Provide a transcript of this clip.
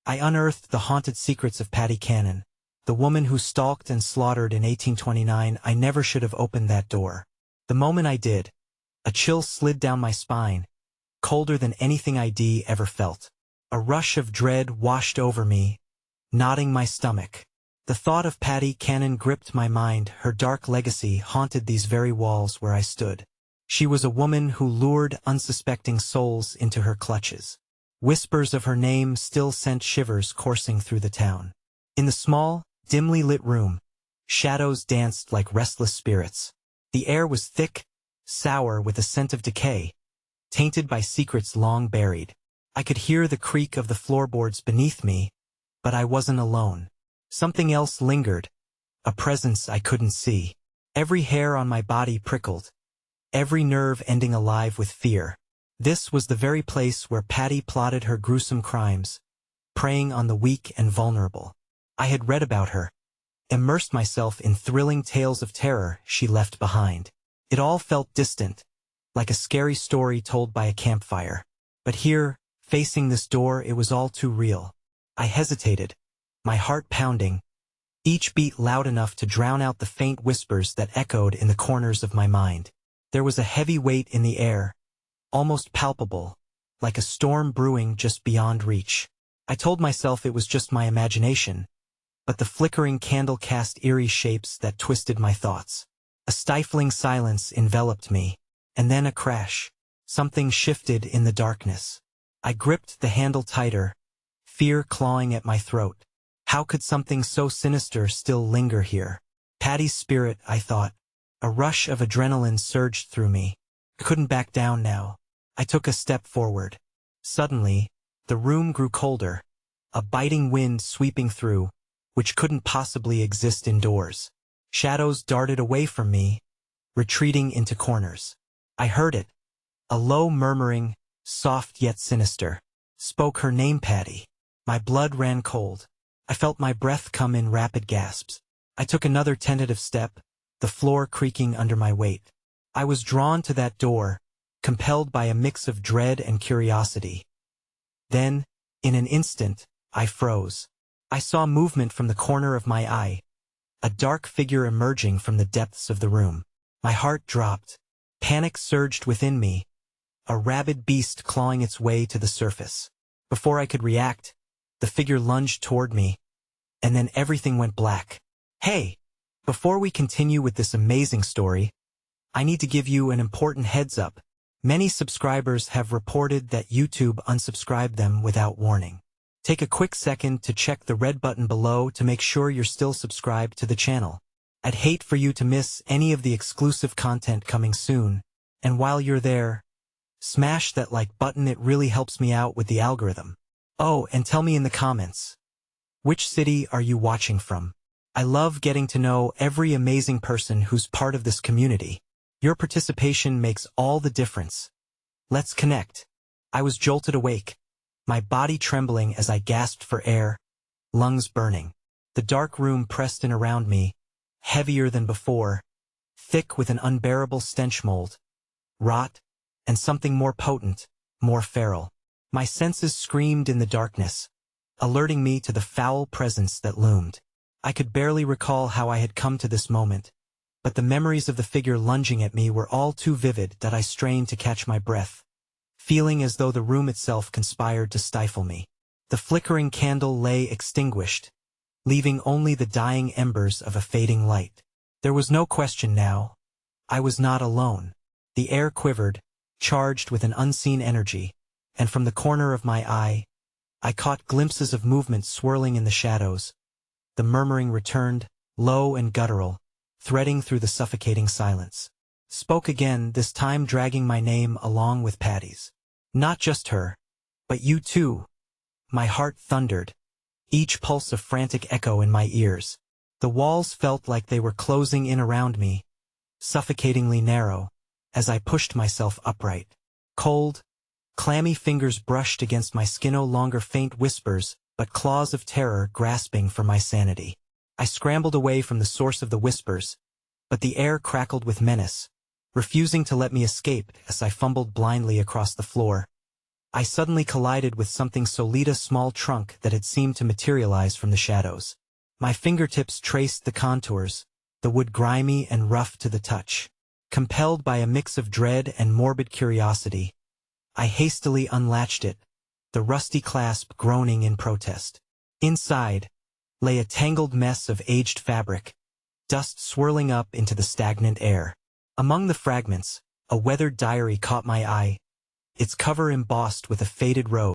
I unearthed the haunted secrets of Patty Cannon, the woman who stalked and slaughtered in 1829. I never should have opened that door. The moment I did, a chill slid down my spine, colder than anything I'd ever felt. A rush of dread washed over me, knotting my stomach. The thought of Patty Cannon gripped my mind. Her dark legacy haunted these very walls where I stood. She was a woman who lured unsuspecting souls into her clutches. Whispers of her name still sent shivers coursing through the town. In the small, dimly lit room, shadows danced like restless spirits. The air was thick, sour with a scent of decay, tainted by secrets long buried. I could hear the creak of the floorboards beneath me, but I wasn't alone. Something else lingered, a presence I couldn't see. Every hair on my body prickled, every nerve ending alive with fear. This was the very place where Patty plotted her gruesome crimes, preying on the weak and vulnerable. I had read about her, immersed myself in thrilling tales of terror she left behind. It all felt distant, like a scary story told by a campfire. But here, facing this door, it was all too real. I hesitated, my heart pounding, each beat loud enough to drown out the faint whispers that echoed in the corners of my mind. There was a heavy weight in the air, almost palpable, like a storm brewing just beyond reach. I told myself it was just my imagination, but the flickering candle cast eerie shapes that twisted my thoughts. A stifling silence enveloped me, and then a crash. Something shifted in the darkness. I gripped the handle tighter, fear clawing at my throat. How could something so sinister still linger here? Patty's spirit, I thought. A rush of adrenaline surged through me. I couldn't back down now. I took a step forward. Suddenly, the room grew colder, a biting wind sweeping through, which couldn't possibly exist indoors. Shadows darted away from me, retreating into corners. I heard it, a low murmuring, soft yet sinister. Spoke her name, Patty. My blood ran cold. I felt my breath come in rapid gasps. I took another tentative step, the floor creaking under my weight. I was drawn to that door, compelled by a mix of dread and curiosity. Then, in an instant, I froze. I saw movement from the corner of my eye, a dark figure emerging from the depths of the room. My heart dropped. Panic surged within me, a rabid beast clawing its way to the surface. Before I could react, the figure lunged toward me, and then everything went black. Hey! Before we continue with this amazing story, I need to give you an important heads up. Many subscribers have reported that YouTube unsubscribed them without warning. Take a quick second to check the red button below to make sure you're still subscribed to the channel. I'd hate for you to miss any of the exclusive content coming soon, and while you're there, smash that like button. It really helps me out with the algorithm. Oh, and tell me in the comments, which city are you watching from? I love getting to know every amazing person who's part of this community. Your participation makes all the difference. Let's connect. I was jolted awake, my body trembling as I gasped for air, lungs burning. The dark room pressed in around me, heavier than before, thick with an unbearable stench, mold, rot, and something more potent, more feral. My senses screamed in the darkness, alerting me to the foul presence that loomed. I could barely recall how I had come to this moment, but the memories of the figure lunging at me were all too vivid that I strained to catch my breath, feeling as though the room itself conspired to stifle me. The flickering candle lay extinguished, leaving only the dying embers of a fading light. There was no question now. I was not alone. The air quivered, charged with an unseen energy, and from the corner of my eye, I caught glimpses of movement swirling in the shadows. The murmuring returned, low and guttural, threading through the suffocating silence. Spoke again, this time dragging my name along with Patty's. Not just her, but you too. My heart thundered, each pulse a frantic echo in my ears. The walls felt like they were closing in around me, suffocatingly narrow, as I pushed myself upright. Cold, clammy fingers brushed against my skin, no longer faint whispers, but claws of terror grasping for my sanity. I scrambled away from the source of the whispers, but the air crackled with menace, refusing to let me escape as I fumbled blindly across the floor, I suddenly collided with something solid, a small trunk that had seemed to materialize from the shadows. My fingertips traced the contours, the wood grimy and rough to the touch. Compelled by a mix of dread and morbid curiosity, I hastily unlatched it, the rusty clasp groaning in protest. Inside lay a tangled mess of aged fabric, dust swirling up into the stagnant air. Among the fragments, a weathered diary caught my eye, its cover embossed with a faded rose.